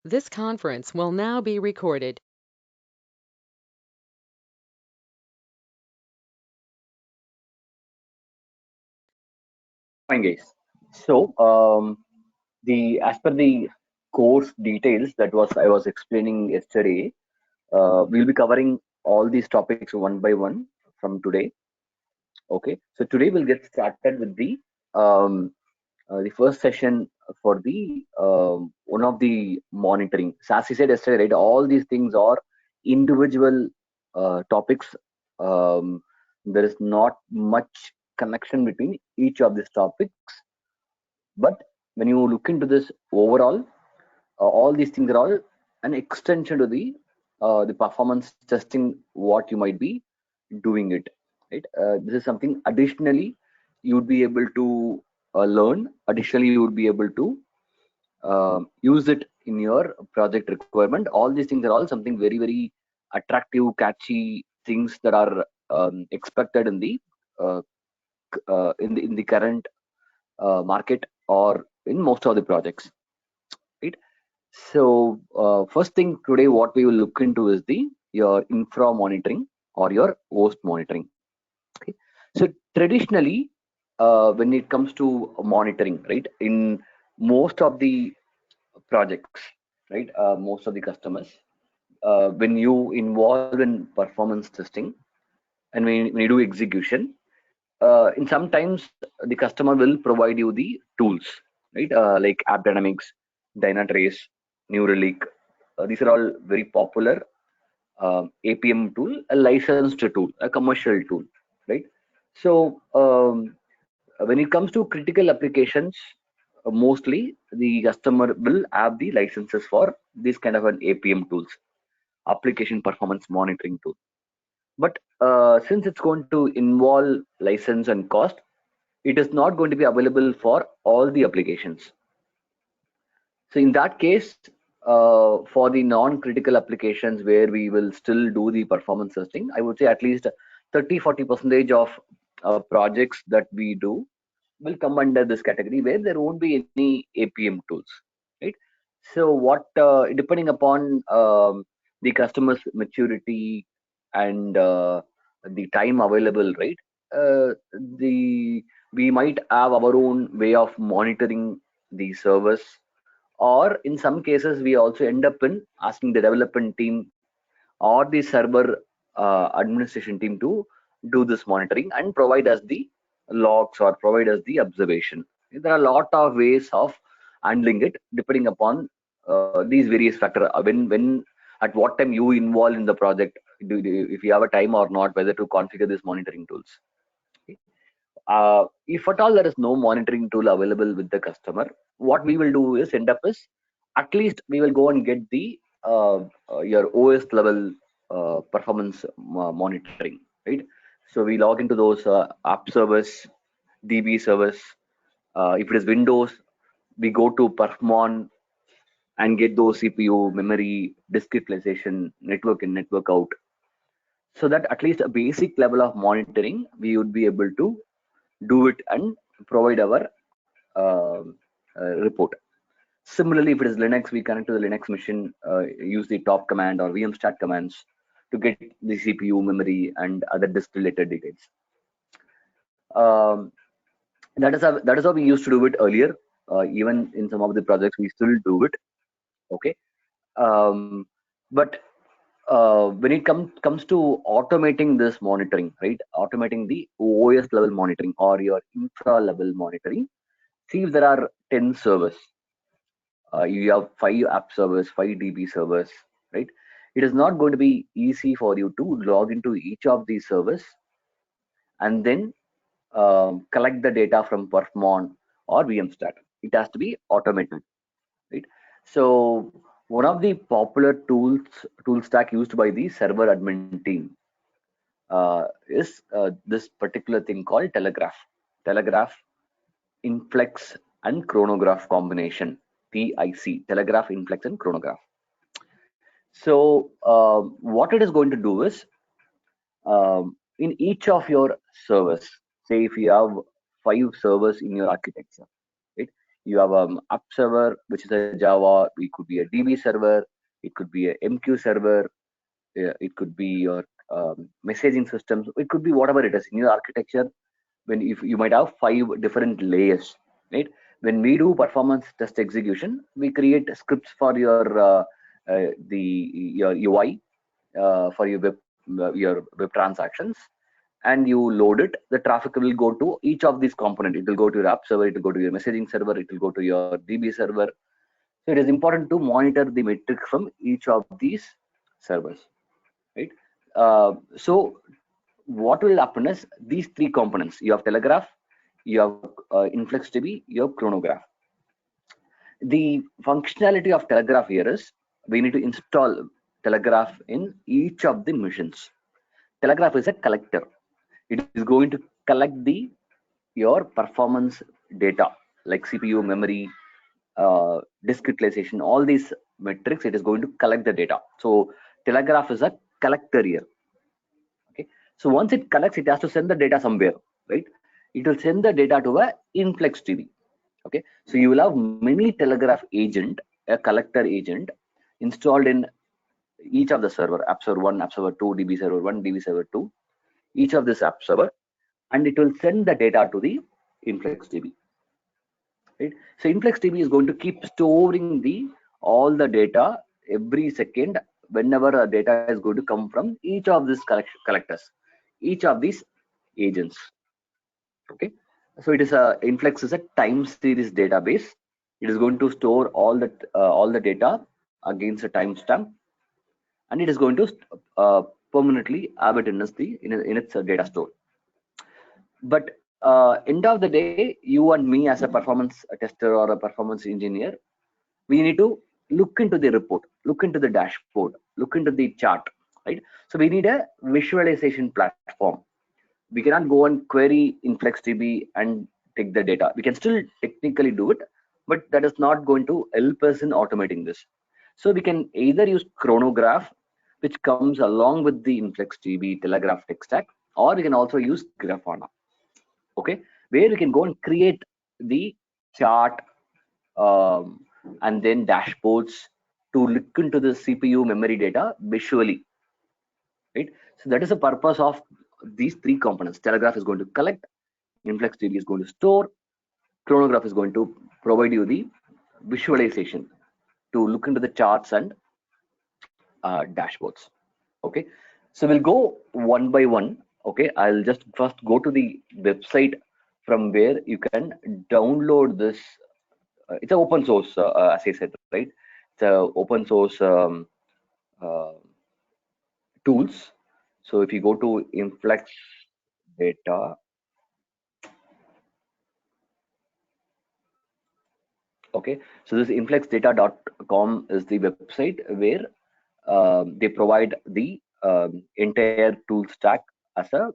This conference will now be recorded. Fine, guys. So, the as per the course details that was I was explaining yesterday, we'll be covering all these topics one by one from today. Okay. So today we'll get started with the first session for the one of the monitoring. So as he said yesterday, right? All these things are individual topics. Um, there is not much connection between each of these topics, but when you look into this overall, all these things are all an extension to the performance testing what you might be doing it, right? This is something additionally you would be able to learn. Additionally, you would be able to use it in your project requirement. All these things are all something very very attractive, catchy things that are expected in uh, the current market or in most of the projects, right? So first thing today, what we will look into is the your infra monitoring or your host monitoring. Okay. So traditionally, when it comes to monitoring, right, in most of the projects, right, most of the customers, when you involve in performance testing and when you do execution, in sometimes the customer will provide you the tools, right, like AppDynamics, Dynatrace, New Relic. These are all very popular APM tool, a licensed tool, a commercial tool, right? So when it comes to critical applications, mostly the customer will have the licenses for this kind of an APM tools, application performance monitoring tool. But since it's going to involve license and cost, it is not going to be available for all the applications. So in that case, for the non-critical applications where we will still do the performance testing, I would say at least 30-40% of projects that we do will come under this category where there won't be any APM tools, right? So what, depending upon the customer's maturity and the time available, right? The We might have our own way of monitoring the service, or in some cases we also end up in asking the development team or the server administration team to do this monitoring and provide us the logs or provide us the observation. There are a lot of ways of handling it depending upon these various factors. When at what time you involve in the project, if you have a time or not, whether to configure these monitoring tools. Okay. If at all there is no monitoring tool available with the customer, what we will do is end up is at least we will go and get the your OS level performance monitoring, right? So we log into those app service, DB service. If it is Windows, we go to Perfmon and get those CPU, memory, disk utilization, network in, network out, so that at least a basic level of monitoring we would be able to do it and provide our uh, report. Similarly, if it is Linux, we connect to the Linux machine, use the top command or vmstat commands to get the CPU, memory, and other disk-related details. Um, that is how we used to do it earlier. Even in some of the projects, we still do it. Okay, um, but when it comes to automating this monitoring, right? Automating the OS level monitoring or your infra level monitoring. See, if there are 10 servers, you have 5 app servers, 5 DB servers, right? It is not going to be easy for you to log into each of these servers and then collect the data from Perfmon or VMstat. It has to be automated, right? So one of the popular tool stack used by the server admin team is this particular thing called Telegraph. Telegraph, Inflex, and Chronograph combination. TIC, Telegraph, Inflex, and Chronograph. So what it is going to do is, in each of your servers, say if you have 5 servers in your architecture, right? You have app server, which is a Java. It could be a DB server. It could be a MQ server. It could be your messaging systems. It could be whatever it is in your architecture. When if you might have 5 different layers, right? When we do performance test execution, we create scripts for your UI, for your web transactions, and you load it. The traffic will go to each of these components. It will go to your app server, it will go to your messaging server, it will go to your DB server. So it is important to monitor the metrics from each of these servers, right? So what will happen is these 3 components: you have Telegraph, you have InfluxDB, you have Chronograph. The functionality of Telegraph here is we need to install Telegraph in each of the machines. Telegraph is a collector. It is going to collect your performance data like CPU, memory, disk utilization, all these metrics. It is going to collect the data. So Telegraph is a collector here. Okay. So once it collects, it has to send the data somewhere, right? It will send the data to a InfluxDB. Okay. So you will have many Telegraph agent, a collector agent installed in each of the server, app server 1, app server 2, DB server 1, DB server 2, each of this app server, and it will send the data to the InfluxDB. Right? So InfluxDB is going to keep storing all the data every second whenever a data is going to come from each of these collectors, each of these agents. Okay. So it is Influx is a time series database. It is going to store all the data against a timestamp, and it is going to permanently have it in its data store. But end of the day, you and me as a performance tester or a performance engineer, we need to look into the report, look into the dashboard, look into the chart, right? So we need a visualization platform. We cannot go and query InfluxDB and take the data. We can still technically do it, but that is not going to help us in automating this. So we can either use Chronograph, which comes along with the InfluxDB Telegraph tech stack, or we can also use Grafana. Okay, where we can go and create the chart, and then dashboards to look into the CPU memory data visually, right? So that is the purpose of these 3 components. Telegraph is going to collect, InfluxDB is going to store, Chronograph is going to provide you the visualization to look into the charts and dashboards. Okay, so we'll go one by one. Okay, I'll just first go to the website from where you can download this. It's an open source, as I said, right? It's a open source uh, tools. So if you go to Influx Data, okay, so this influxdata.com is the website where they provide the entire tool stack as a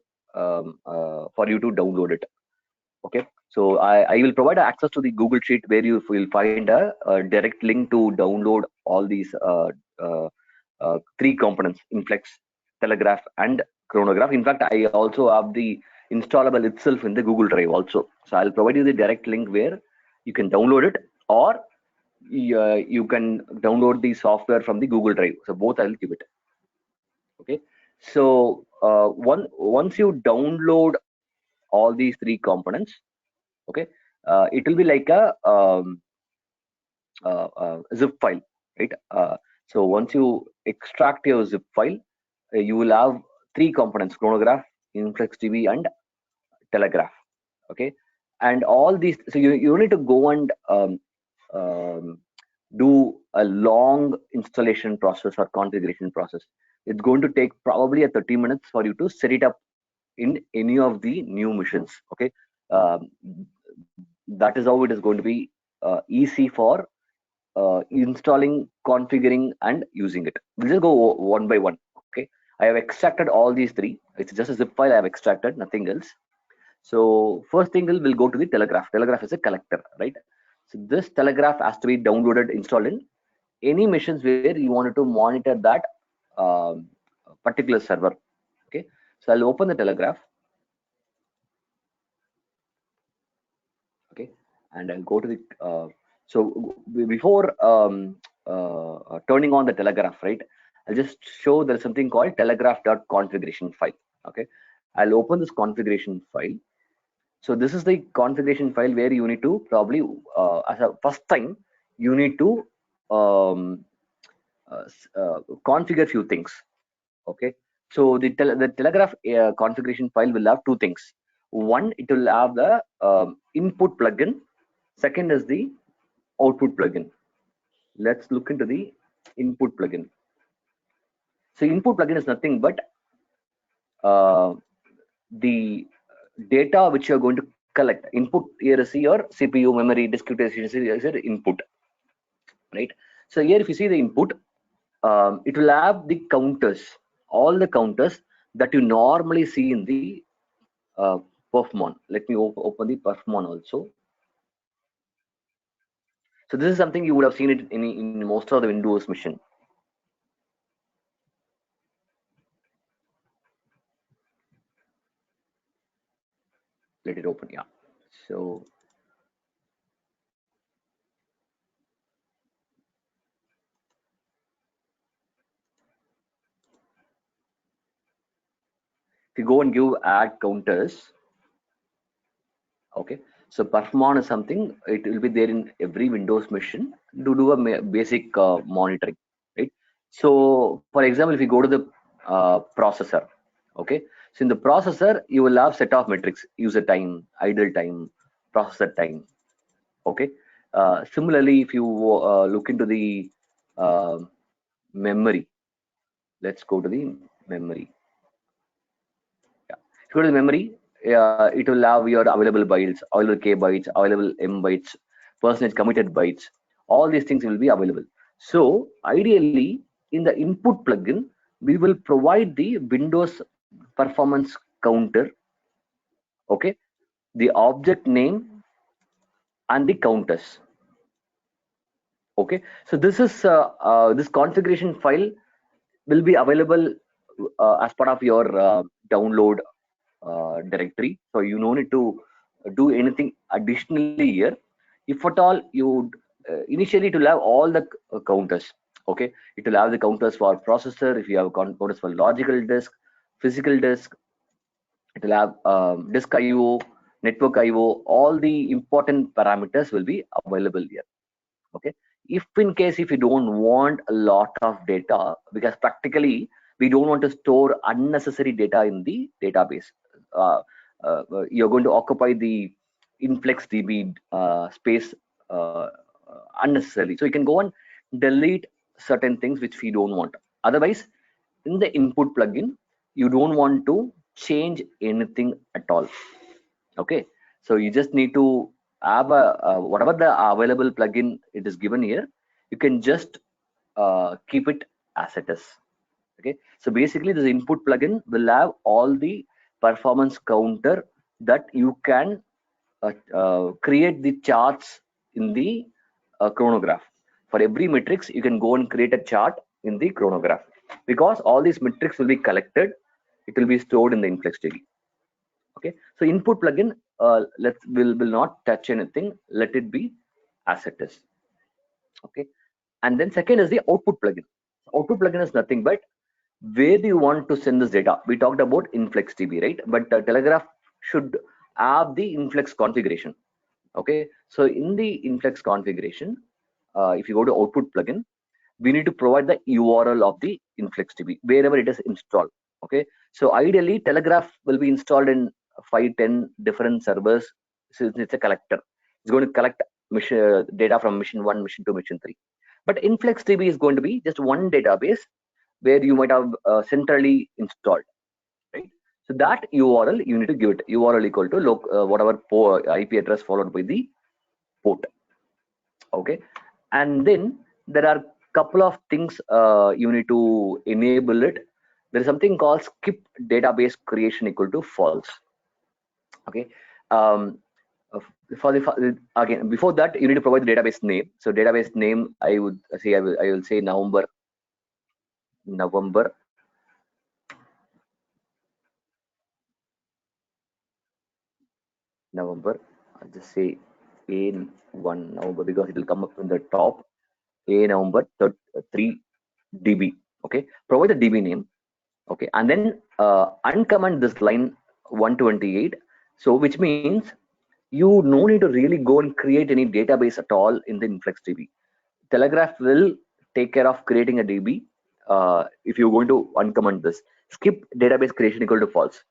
for you to download it. Okay, so I will provide access to the Google Sheet where you will find a direct link to download all these 3 components: Influx, Telegraph, and Chronograph. In fact, I also have the installable itself in the Google Drive also. So I'll provide you the direct link where you can download it, or you can download the software from the Google Drive. So both I'll give it. Okay, so once you download all these 3 components, okay, it will be like a zip file, right? So once you extract your zip file, you will have 3 components: Chronograph, InfluxDB, and Telegraph. Okay, and all these, so you need to go and do a long installation process or configuration process. It's going to take probably a 30 minutes for you to set it up in any of the new machines. Okay, um, that is how it is going to be easy for installing, configuring, and using it. We'll just go one by one. Okay, I have extracted all these 3. It's just a zip file I have extracted, nothing else. So first thing we'll go to the Telegraph. Telegraph is a collector, right? So this Telegraph has to be downloaded, installed in any machines where you wanted to monitor that um, particular server. Okay, so I'll open the Telegraph. Okay, and I'll go to the so before turning on the telegraph, right? I'll just show there's something called telegraph.configuration file. Okay, I'll open this configuration file. So this is the configuration file where you need to probably as a first time you need to um, configure few things. Okay, so the telegraph configuration file will have two things. One, it will have the input plugin. Second is the output plugin. Let's look into the input plugin. So input plugin is nothing but the data which you are going to collect. Input here is your CPU, memory, disk utilization is your input, right? So here if you see the input, it will have the counters, all the counters that you normally see in the Perfmon. Let me open the Perfmon also. So this is something you would have seen it in most of the Windows machine. Let it open, yeah. So if you go and give add counters, okay. So Perfmon is something, it will be there in every Windows machine to do a basic monitoring, right? So for example, if you go to the processor, okay. So in the processor, you will have set of metrics: user time, idle time, processor time. Okay. Similarly, if you look into the uh, memory, let's go to the memory. Yeah. If you go to the memory, it will have your available bytes, available k bytes, available m bytes, percentage committed bytes. All these things will be available. So ideally, in the input plugin, we will provide the Windows performance counter, okay, the object name and the counters. Okay, so this is this configuration file will be available as part of your download directory. So you no need to do anything additionally here. If at all you initially it will have all the counters. Okay, it will have the counters for processor. If you have counters for logical disk, physical disk, it will have disk IO, network IO. All the important parameters will be available here. Okay, if in case if you don't want a lot of data, because practically we don't want to store unnecessary data in the database, uh, you're going to occupy the InfluxDB space unnecessarily, so you can go and delete certain things which we don't want. Otherwise, in the input plugin, you don't want to change anything at all. Okay, so you just need to have a whatever the available plugin it is given here, you can just keep it as it is. Okay, so basically this input plugin will have all the performance counter that you can create the charts in the chronograph. For every matrix you can go and create a chart in the chronograph, because all these metrics will be collected, it will be stored in the InfluxDB. Okay, so input plugin, let's will not touch anything, let it be as it is. Okay, and then second is the output plugin. Output plugin is nothing but where do you want to send this data. We talked about InfluxDB, right? But telegraph should have the influx configuration. Okay, so in the influx configuration, if you go to output plugin, we need to provide the URL of the InfluxDB wherever it is installed. Okay, so ideally telegraph will be installed in 5-10 different servers. So it's a collector, it's going to collect data from mission 1, mission 2, mission 3. But InfluxDB is going to be just one database where you might have centrally installed, right? So that URL you need to give it URL equal to whatever IP address followed by the port. Okay, and then there are couple of things you need to enable it. There is something called skip database creation equal to false. Okay, um, again before that you need to provide the database name. So database name, I would say I will say November. I'll just say A1 November, because it will come up in the top. A November 3 DB. Okay, provide the DB name. Okay, and then uncomment this line 128. So which means you no need to really go and create any database at all in the InfluxDB. Telegraph will take care of creating a DB. If you're going to uncomment this, skip database creation equal to false.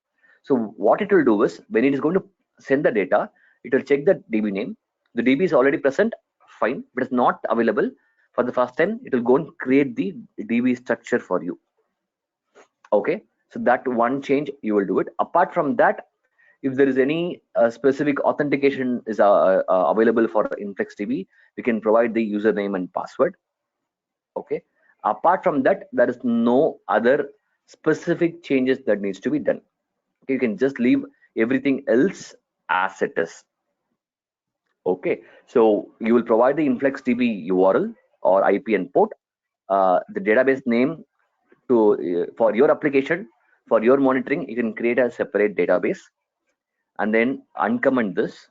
So what it will do is, when it is going to send the data, it will check the DB name. The DB is already present, fine, but it's not available for the first time. It will go and create the DB structure for you. Okay, so that one change you will do it. Apart from that, if there is any specific authentication is available for InfluxDB, we can provide the username and password. Okay, apart from that, there is no other specific changes that needs to be done. Okay, you can just leave everything else as it is. Okay, so you will provide the InfluxDB URL or IP and port, the database name to for your application, for your monitoring. You can create a separate database and then uncomment this.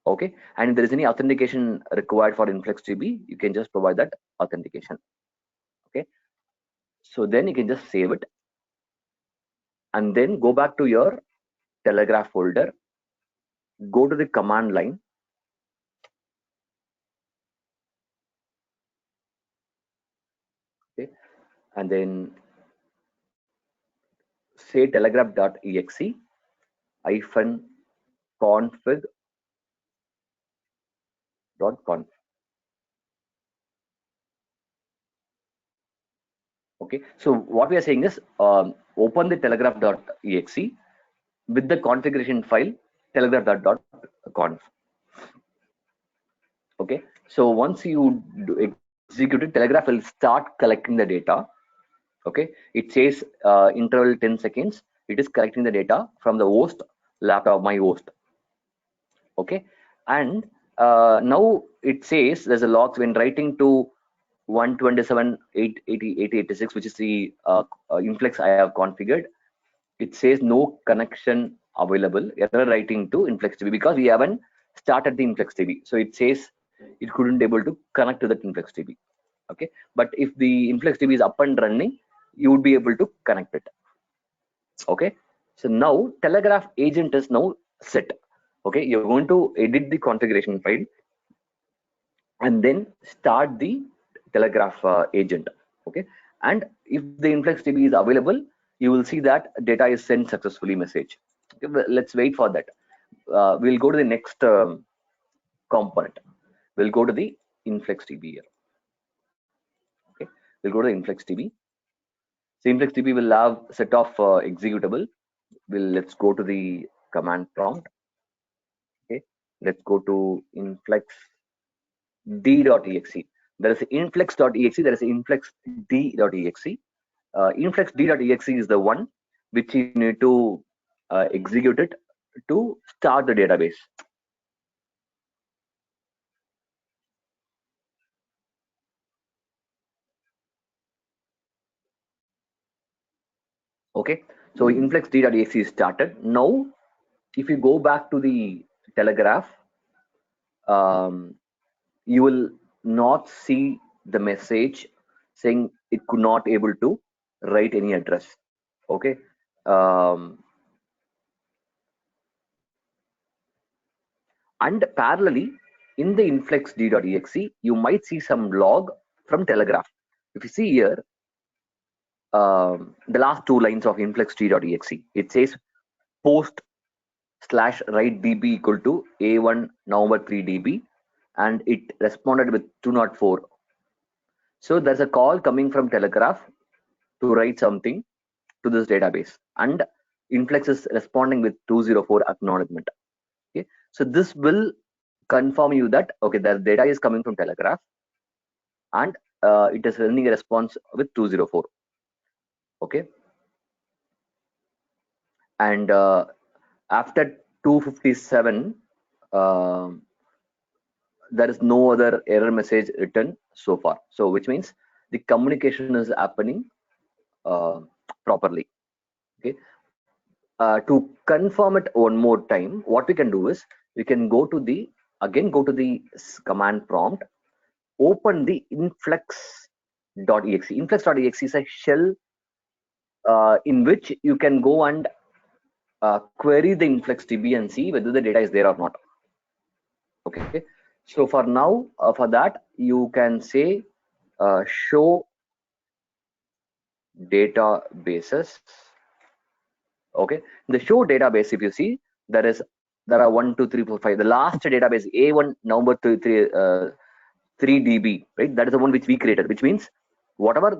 Okay, and if there is any authentication required for InfluxDB, you can just provide that authentication. Okay, so then you can just save it and then go back to your Telegraph folder, go to the command line, okay, and then say telegraph.exe hyphen config.conf. Okay, so what we are saying is, open the telegraph.exe with the configuration file telegraph.conf. Okay, so once you execute it, Telegraph will start collecting the data. Okay, it says interval 10 seconds. It is collecting the data from the host laptop, my host. Okay, and now it says there's a logs when writing to 127.880.886, which is the influx I have configured. It says no connection available, error writing to InfluxDB, because we haven't started the InfluxDB. So it says it couldn't able to connect to that InfluxDB. Okay, but if the InfluxDB is up and running, you would be able to connect it. Okay, so now Telegraph agent is now set. Okay, you're going to edit the configuration file and then start the Telegraph agent. Okay, and if the InfluxDB is available, you will see that data is sent successfully message. Okay, let's wait for that. We'll go to the next component. We'll go to the InfluxDB here. Okay, we'll go to the InfluxDB. So InfluxDB will have set of executable. Let's go to the command prompt. Okay, let's go to influxd.exe. There is influx.exe, there is influxd.exe. Influxd.exe is the one which you need to execute it to start the database. Okay, so influxd.exe is started. Now, if you go back to the Telegraph, you will not see the message saying it could not able to write any address. Okay, and parallelly in the influxd.exe, you might see some log from Telegraph. If you see here, the last two lines of influxd.exe, it says post/write db equal to a1 November 3 db, and it responded with 204. So there's a call coming from Telegraph to write something to this database, and Influx is responding with 204 acknowledgement. Okay, so this will confirm you that okay, the data is coming from Telegraph, and it is sending a response with 204. Okay, and after 257, there is no other error message written so far. So which means the communication is happening properly. Okay, to confirm it one more time, what we can do is you can go to the command prompt, open the influx.exe. Influx.exe is a shell in which you can go and query the InfluxDB and see whether the data is there or not. Okay, so for now, for that you can say show databases. Okay, the show database, if you see, there are 1 2 3 4 5. The last database A1 November 3 DB, right? That is the one which we created, which means whatever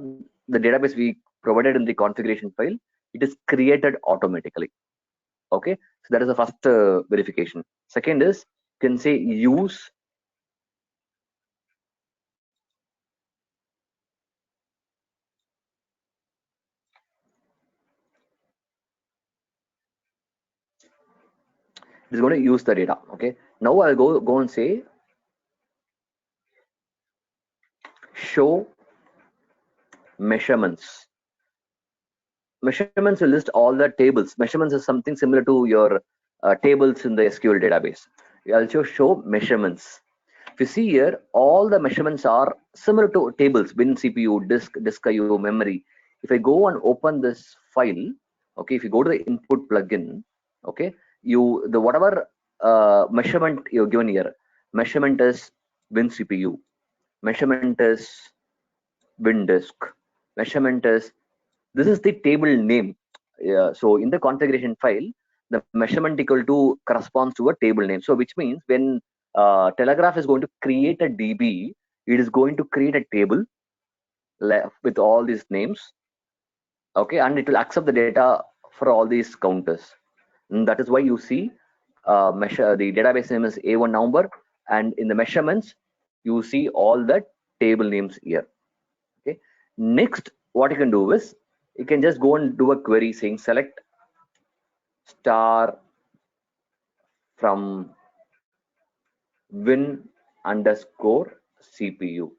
the database we provided in the configuration file, it is created automatically. Okay, so that is the first verification. Second is, you can say use is going to use the data. Okay, now I'll go and say show measurements. Measurements will list all the tables. Measurements is something similar to your tables in the SQL database. You also show measurements. If you see here, all the measurements are similar to tables: bin CPU, disk IO, memory. If I go and open this file, okay, if you go to the input plugin, okay, the whatever measurement you're given here, measurement is bin CPU, measurement is bin disk, measurement is, this is the table name. So in the configuration file, the measurement equal to corresponds to a table name. So which means when Telegraph is going to create a DB, it is going to create a table with all these names. Okay, and it will accept the data for all these counters. And that is why you see the database name is A1 November, and in the measurements you see all the table names here. Okay, next what you can do is, you can just go and do a query saying select star from win underscore CPU.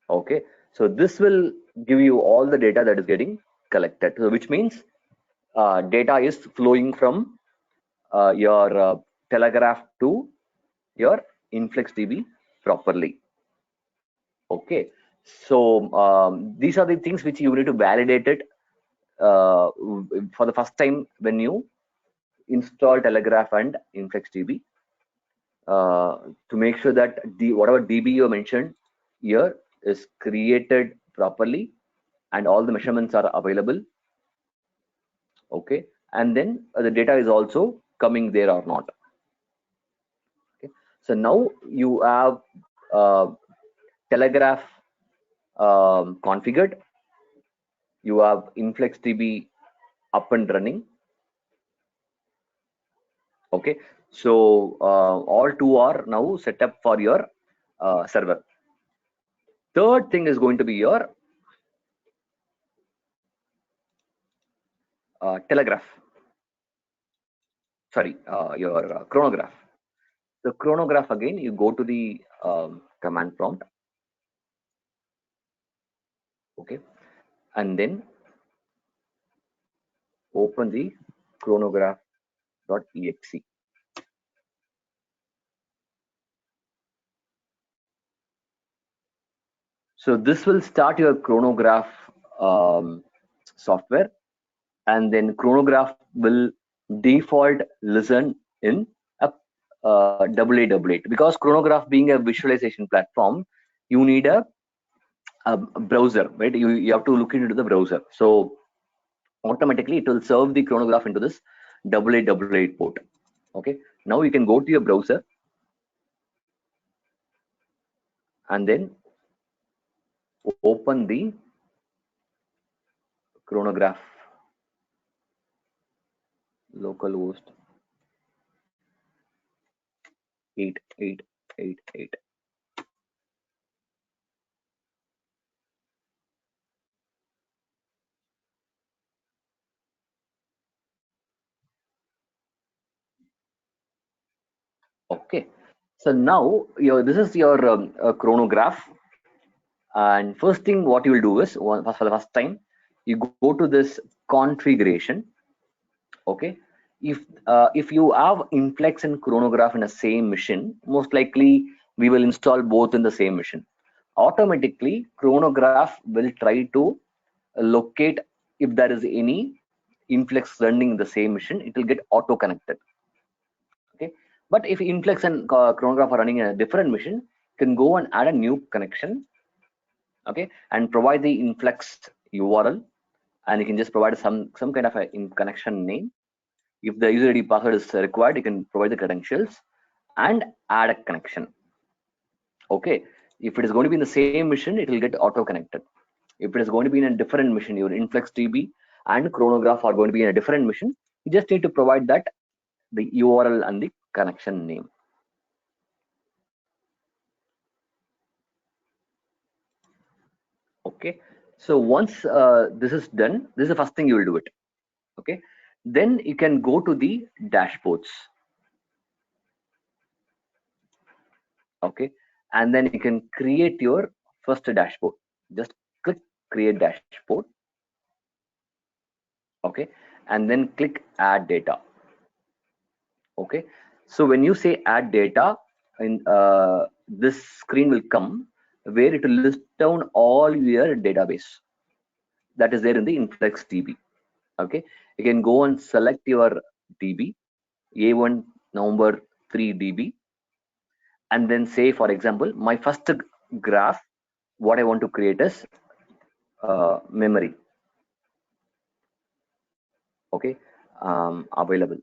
Okay, so this will give you all the data that is getting collected, so which means data is flowing from your Telegraph to your InfluxDB properly. Okay, so these are the things which you need to validate it for the first time when you install Telegraph and InfluxDB, to make sure that whatever DB you mentioned here is created properly and all the measurements are available. Okay, and then the data is also coming there or not. Okay, so now you have Telegraph configured, you have InfluxDB up and running. Okay, so all two are now set up for your server. Third thing is going to be your Telegraph, sorry, your Chronograph. The Chronograph, again, you go to the command prompt, okay, and then open the chronograph.exe. So this will start your Chronograph software, and then Chronograph will default listen in a AA88. Because Chronograph being a visualization platform, you need a browser, right? You have to look into the browser. So automatically it will serve the Chronograph into this AA88 port. Okay, now you can go to your browser and then open the Chronograph localhost 8888. Okay, so now this is your Chronograph, and first thing what you will do is, for the first time, you go to this configuration. Okay, if you have Inflex and Chronograph in a same machine, most likely we will install both in the same machine. Automatically Chronograph will try to locate if there is any Inflex running in the same machine, it will get auto connected. Okay, but if Inflex and Chronograph are running in a different machine, you can go and add a new connection, okay, and provide the Inflex URL, and you can just provide some kind of a connection name. If the user ID password is required, you can provide the credentials and add a connection. Okay, if it is going to be in the same machine, it will get auto connected. If it is going to be in a different machine, your InfluxDB and Chronograph are going to be in a different machine, you just need to provide that the URL and the connection name. Okay, so once this is done, this is the first thing you will do it. Okay, then you can go to the dashboards. Okay, and then you can create your first dashboard. Just click create dashboard. Okay, and then click add data. Okay, so when you say add data, in this screen will come where it will list down all your database that is there in the InfluxDB. Okay, you can go and select your DB A1 November 3 DB, and then say, for example, my first graph, what I want to create is memory. Okay, available.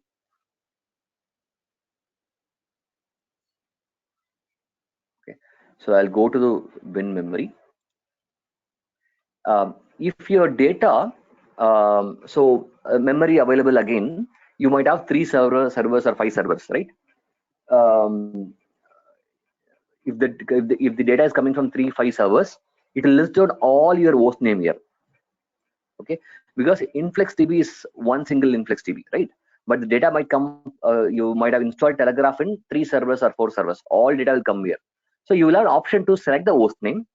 Okay, so I'll go to the bin memory. If your data, memory available again, you might have 3 servers or 5 servers, right? If the data is coming from 3-5 servers, it will list out all your host name here. Okay, because InfluxDB is one single InfluxDB, right? But the data might come, you might have installed Telegraph in 3 servers or 4 servers. All data will come here. So you will have an option to select the host name,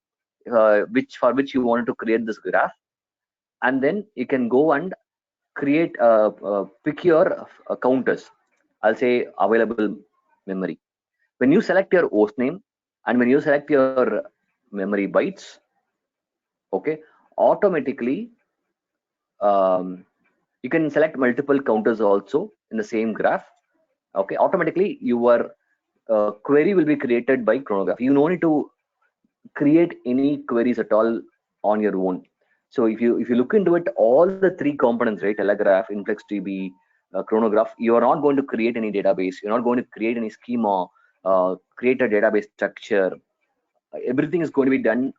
for which you wanted to create this graph, and then you can go and create pick your counters. I'll say available memory. When you select your host name and when you select your memory bytes, okay, automatically you can select multiple counters also in the same graph. Okay, automatically your query will be created by Chronograph. You don't need to create any queries at all on your own. So if you look into it, all the 3 components, right, Telegraph, InfluxDB, Chronograph, you are not going to create any database. You're not going to create any schema, create a database structure. Everything is going to be done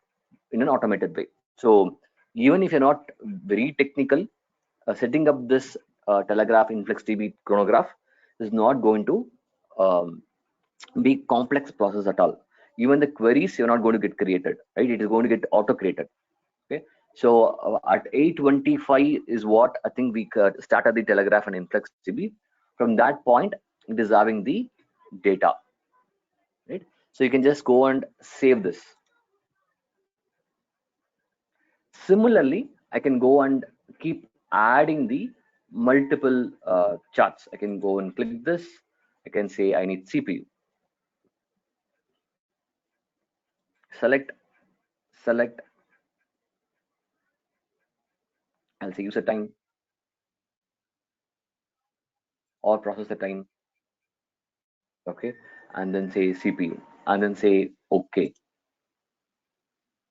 in an automated way. So even if you're not very technical, setting up this Telegraph, InfluxDB, Chronograph is not going to be complex process at all. Even the queries, you're not going to get created, right? It is going to get auto created. Okay, so at 8:25 is what I think we started the Telegraph and InfluxDB. From that point, it is having the data, right? So you can just go and save this. Similarly, I can go and keep adding the multiple charts. I can go and click this. I can say I need CPU. Select. I'll say user time or processor time. Okay, and then say CPU, and then say OK.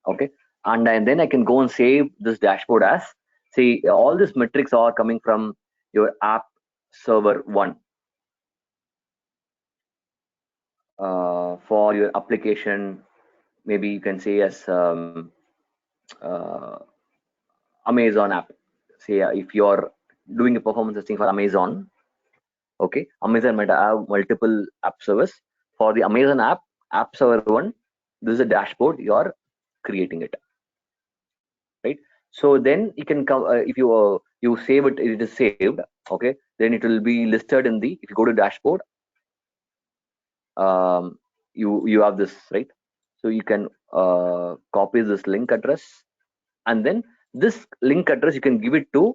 Okay, and then I can go and save this dashboard as, see, all these metrics are coming from your app server 1. For your application, maybe you can say as Amazon app. Say if you're doing a performance testing for Amazon, okay, Amazon might have multiple app servers. For the Amazon app server 1, this is a dashboard you are creating it, right? So then you can come, if you save it, it is saved. Okay, then it will be listed in the, if you go to dashboard, you have this, right? So you can copy this link address, and then this link address you can give it to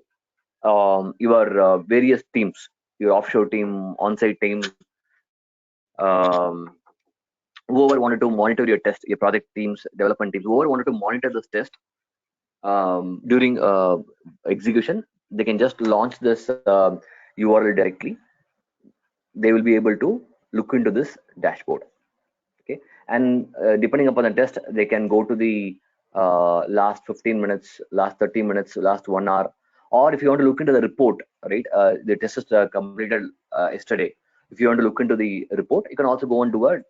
your various teams. your offshore team, on-site team, um, whoever wanted to monitor your test, your project teams, development teams, whoever wanted to monitor this test during execution, they can just launch this URL directly. They will be able to look into this dashboard. Okay, and depending upon the test, they can go to the last 15 minutes, last 30 minutes, last 1 hour, or if you want to look into the report, right? The test is completed yesterday. If you want to look into the report, you can also go and do a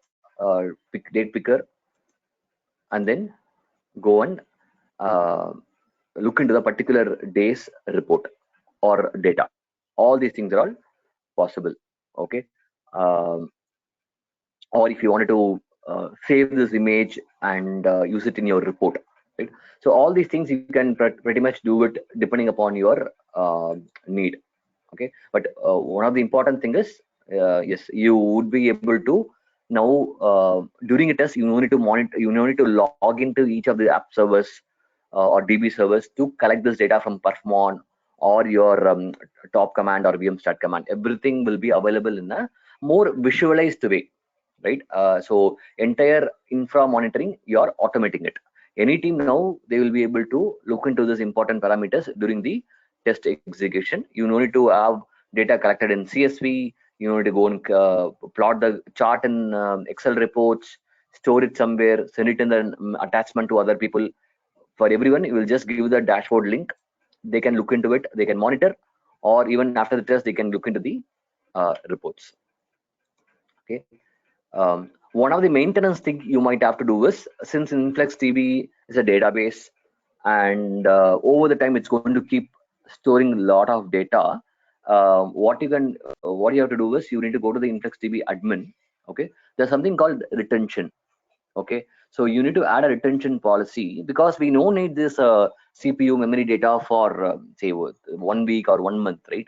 date picker, and then go and uh, look into the particular day's report or data. All these things are all possible. Okay, um, or if you wanted to save this image and use it in your report, right? So all these things you can pretty much do it depending upon your need. Okay, but one of the important thing is, yes, you would be able to now during a test, you need to monitor, you need to log into each of the app servers or DB servers to collect this data from Perfmon or your top command or VM-stat command. Everything will be available in a more visualized way, right? So entire infra monitoring, you're automating it. Any team now, they will be able to look into these important parameters during the test execution. You no need to have data collected in CSV. You need to go and plot the chart in Excel reports, store it somewhere, send it in the attachment to other people. For everyone, you will just give the dashboard link. They can look into it, they can monitor, or even after the test, they can look into the reports. Okay. One of the maintenance thing you might have to do is, since InfluxDB is a database, and over the time it's going to keep storing a lot of data, what you have to do is, you need to go to the InfluxDB admin. Okay, there's something called retention. Okay, so you need to add a retention policy, because we don't need this CPU memory data for say 1 week or 1 month, right?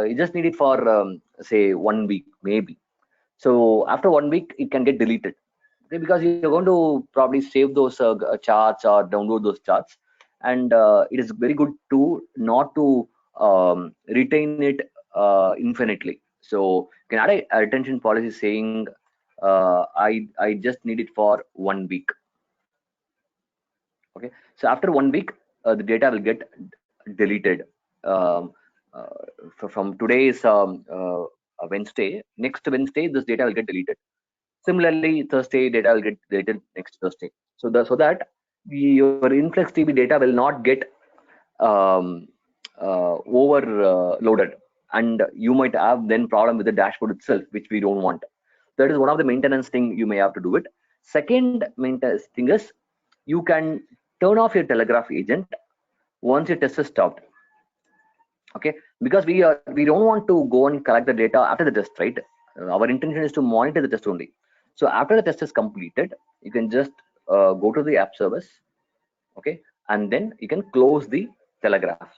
You just need it for say 1 week maybe. So after 1 week, it can get deleted. Okay, because you're going to probably save those charts or download those charts, and it is very good to not to retain it infinitely. So you can add a retention policy saying I just need it for 1 week. Okay, so after 1 week, the data will get deleted. um, from today's Wednesday, next Wednesday this data will get deleted. Similarly, Thursday data will get deleted next Thursday. So that your InfluxDB data will not get overloaded, and you might have then problem with the dashboard itself, which we don't want. That is one of the maintenance thing you may have to do it. Second maintenance thing is, you can turn off your Telegraph agent once your test is stopped. Okay, because we don't want to go and collect the data after the test, right? Our intention is to monitor the test only. So after the test is completed, you can just go to the app service. Okay, and then you can close the Telegraph.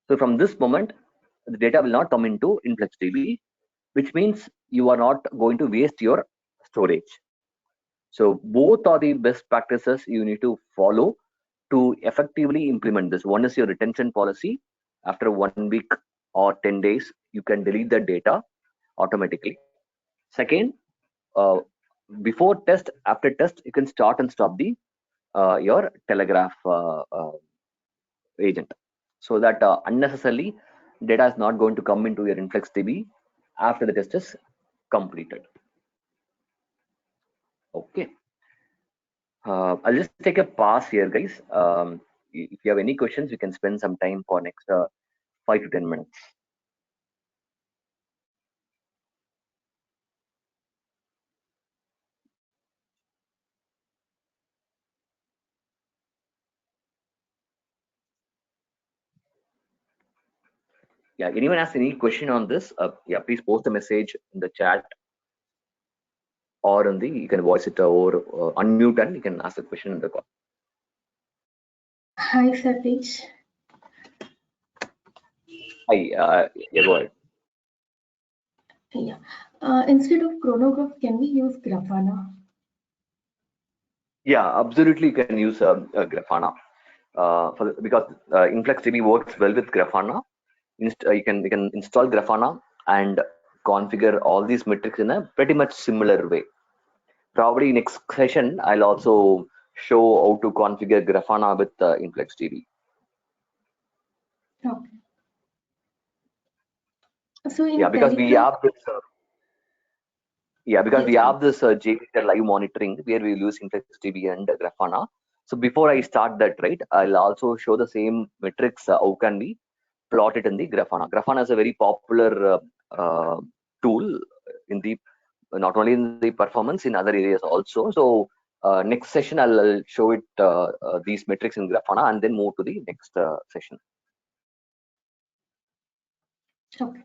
So from this moment, the data will not come into InfluxDB, which means you are not going to waste your storage. So both are the best practices you need to follow to effectively implement this. One is your retention policy. After 1 week or 10 days, you can delete the data automatically. Second, uh, before test, after test, you can start and stop the your Telegraph agent, so that unnecessarily data is not going to come into your InfluxDB after the test is completed. Okay, I'll just take a pause here, guys. If you have any questions, we can spend some time for next 5 to 10 minutes. Yeah, anyone has any question on this? Yeah, please post a message in the chat, or on the, you can voice it or unmute and you can ask the question in the call. Hi, Satish. Hi, yeah, go ahead. Yeah. Instead of Chronograph, can we use Grafana? Yeah, absolutely, you can use Grafana because InfluxDB works well with Grafana. You can install Grafana and configure all these metrics in a pretty much similar way. Probably next session, I'll also show how to configure Grafana with InfluxDB. Okay. So in Yeah, because we Telegraph, have this. Because yes, we have please. this JMeter live monitoring where we use InfluxDB and Grafana. So before I start that, right, I'll also show the same metrics. How can we plot it in the Grafana? Grafana is a very popular tool in the not only in the performance, in other areas also. So next session I'll show it these metrics in Grafana and then move to the next session. Okay.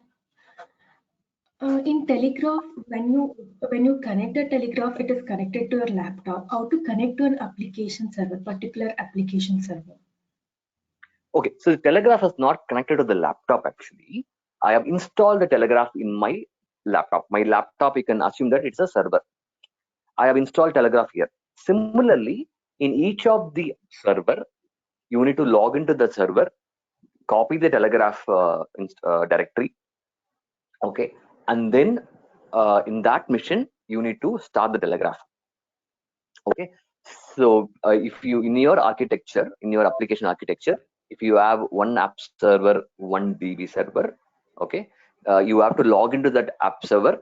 In Telegraph, when you connect the Telegraph, it is connected to your laptop. How to connect to an application server, particular application server? Okay, so the Telegraph is not connected to the laptop actually. I have installed the Telegraph in my laptop. My laptop, you can assume that it's a server. I have installed Telegraph here. Similarly, in each of the server, you need to log into the server, copy the Telegraph directory, okay, and then in that mission, you need to start the Telegraph. Okay, so if you in your architecture, in your application architecture, if you have one app server, one DB server, okay, you have to log into that app server,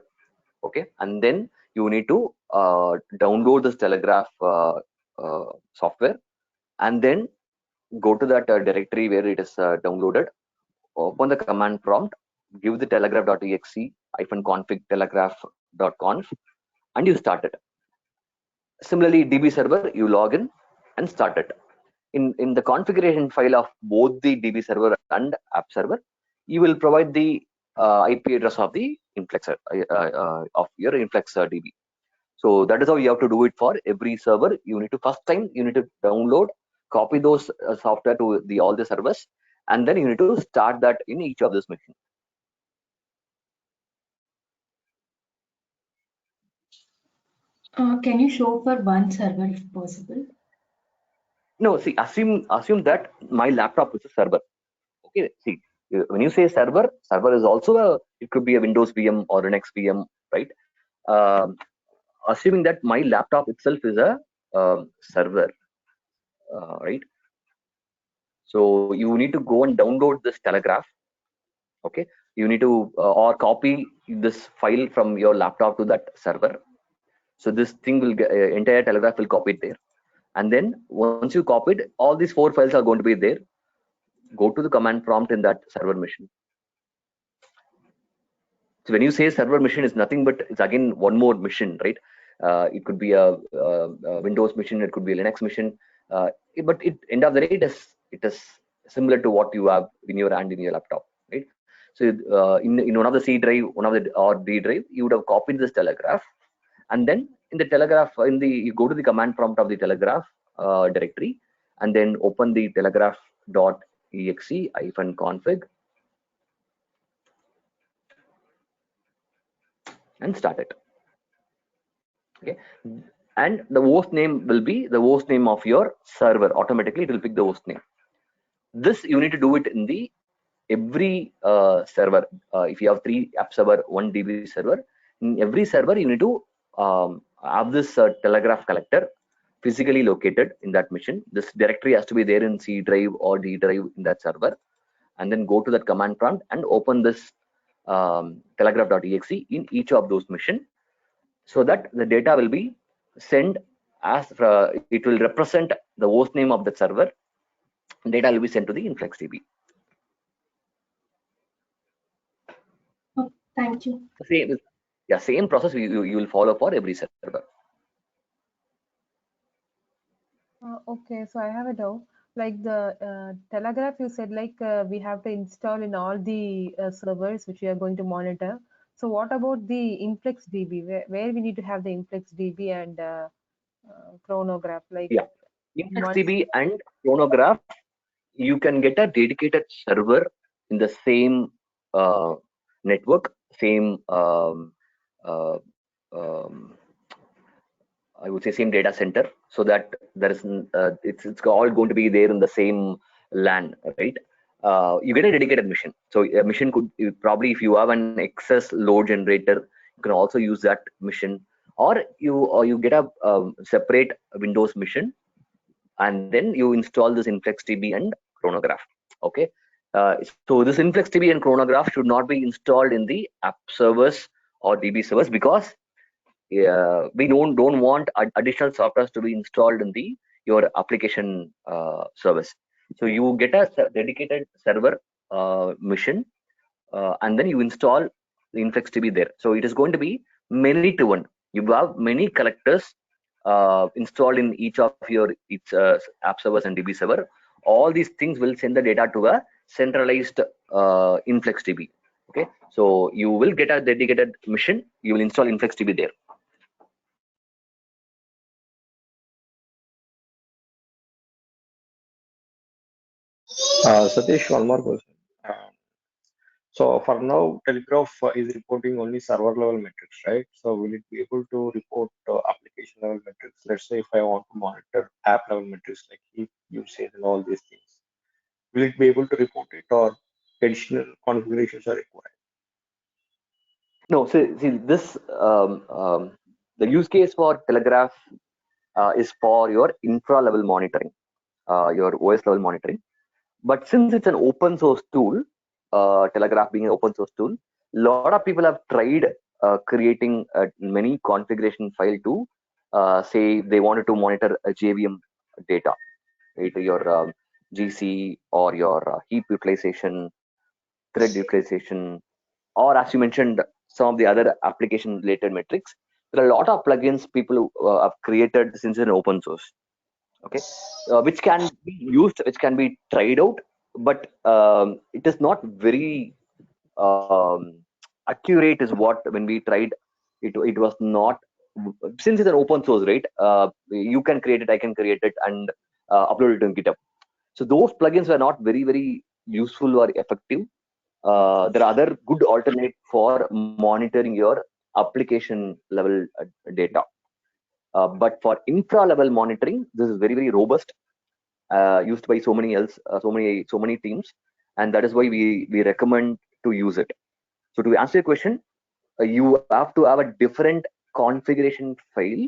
okay, and then you need to download this Telegraph software, and then go to that directory where it is downloaded, open the command prompt, give the telegraph.exe -config telegraph.conf, and you start it. Similarly, DB server, you log in and start it. In the configuration file of both the DB server and app server, you will provide the IP address of the Influx of your Influx DB. So that is how you have to do it for every server. You need to first time you need to download, copy those software to the all the servers, and then you need to start that in each of those machines. Can you show for one server if possible? No, see, assume that my laptop is a server. Okay, see, when you say server, server is also it could be a Windows VM or an Linux VM, right? Um, Assuming that my laptop itself is a server, right? So you need to go and download this Telegraph. Okay, you need to or copy this file from your laptop to that server. So this thing will get, entire Telegraph will copy it there, and then once you copied, all these 4 files are going to be there. Go to the command prompt in that server machine. So when you say server machine, is nothing but it's again one more machine, right? It could be a Windows machine, it could be a Linux machine, but end of the day, it is similar to what you have in your hand in your laptop, right? So in one of the C drive, one of the or D drive, you would have copied this Telegraph, and then in the Telegraph, you go to the command prompt of the Telegraph directory, and then open the telegraph.exe -config and start it. Okay, and the host name will be the host name of your server. Automatically it will pick the host name. This you need to do it in the every server. If you have 3 app server, 1 DB server, in every server you need to have this Telegraph collector physically located in that machine. This directory has to be there in C drive or D drive in that server, and then go to that command prompt and open this telegraph.exe in each of those machines, so that the data will be sent as it will represent the host name of the server. Data will be sent to the InfluxDB. Oh, thank you. Same process you will follow for every server. Okay, so I have a doubt. Like the Telegraph, you said like we have to install in all the servers which we are going to monitor. So what about the InfluxDB? Where we need to have the InfluxDB and chronograph? Like Yeah, once. InfluxDB and chronograph, you can get a dedicated server in the same network, same I would say same data center, so that there is it's all going to be there in the same LAN, right? you get a dedicated mission. So a mission could probably, if you have an excess load generator, you can also use that mission, or you get a separate Windows mission, and then you install this InfluxDB and Chronograph. Okay, so this InfluxDB and Chronograph should not be installed in the app servers or DB servers, because we don't want additional softwares to be installed in the your application service. So you get a dedicated server mission, and then you install the InfluxDB there. So it is going to be many to one. You have many collectors installed in each of your app servers and DB server. All these things will send the data to a centralized InfluxDB. Okay, so you will get a dedicated mission. You will install InfluxDB there. Satish, one more question. So for now, Telegraph is reporting only server level metrics, right? So will it be able to report application level metrics? Let's say if I want to monitor app level metrics like heap usage and all these things, will it be able to report it, or additional configurations are required? No, see this the use case for Telegraph is for your infra level monitoring, your OS level monitoring. But since it's an open source tool, Telegraph being an open source tool, a lot of people have tried creating many configuration file to say they wanted to monitor a JVM data, right? Your GC or your heap utilization, thread utilization, or as you mentioned, some of the other application related metrics. There are a lot of plugins people have created since it's an open source. Okay, which can be used, which can be tried out, but it is not very accurate is what when we tried it was not, since it's an open source, right? You can create it, I can create it, and upload it on GitHub. So those plugins were not very useful or effective. There are other good alternate for monitoring your application level data. But for infra level monitoring, this is very robust, used by so many teams, and that is why we recommend to use it. So to answer your question, you have to have a different configuration file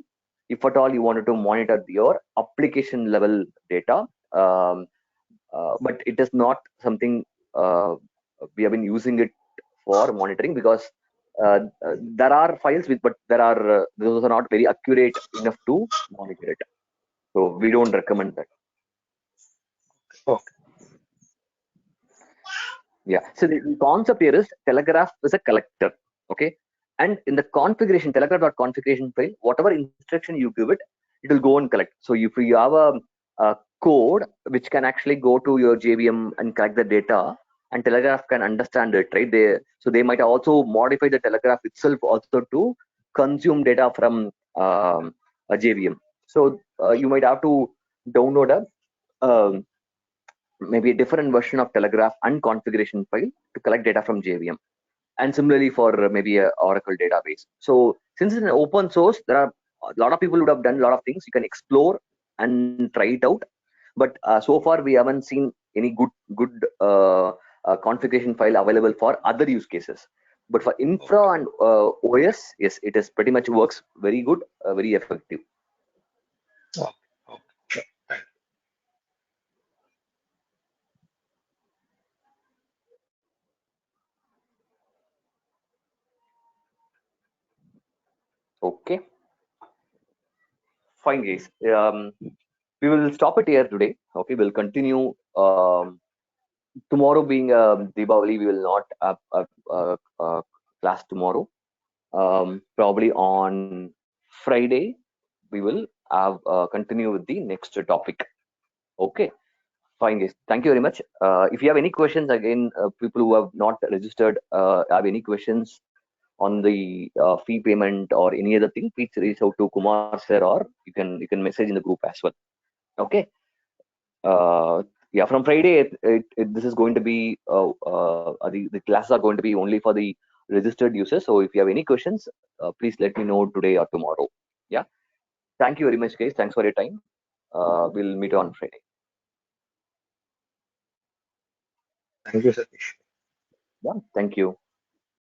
if at all you wanted to monitor your application level data. But it is not something we have been using it for monitoring, because there are files with, but those are not very accurate enough to monitor it. So we don't recommend that. Okay. Yeah. So the concept here is Telegraph is a collector. Okay. And in the configuration, Telegraph.configuration file, whatever instruction you give it, it will go and collect. So if you have a code which can actually go to your JVM and collect the data, and Telegraph can understand it, right? They might also modify the Telegraph itself also to consume data from a JVM. So you might have to download maybe a different version of Telegraph and configuration file to collect data from JVM, and similarly for maybe a Oracle database. So since it's an open source, there are a lot of people would have done a lot of things. You can explore and try it out, but so far we haven't seen any good configuration file available for other use cases. But for infra and OS, yes, it is pretty much works very good, very effective. Okay. Sure. Thank you. Okay, fine guys. We will stop it here today. Okay, we'll continue tomorrow being Deepavali. We will not have a class tomorrow. Probably on Friday we will have continue with the next topic. Okay, fine guys. Thank you very much. If you have any questions, again, people who have not registered have any questions on the fee payment or any other thing, please reach out to Kumar sir, or you can message in the group as well. Okay. Yeah, from Friday, this is going to be the classes are going to be only for the registered users. So if you have any questions, please let me know today or tomorrow. Yeah. Thank you very much, guys. Thanks for your time. We'll meet on Friday. Thank you, Satish. Yeah, thank you.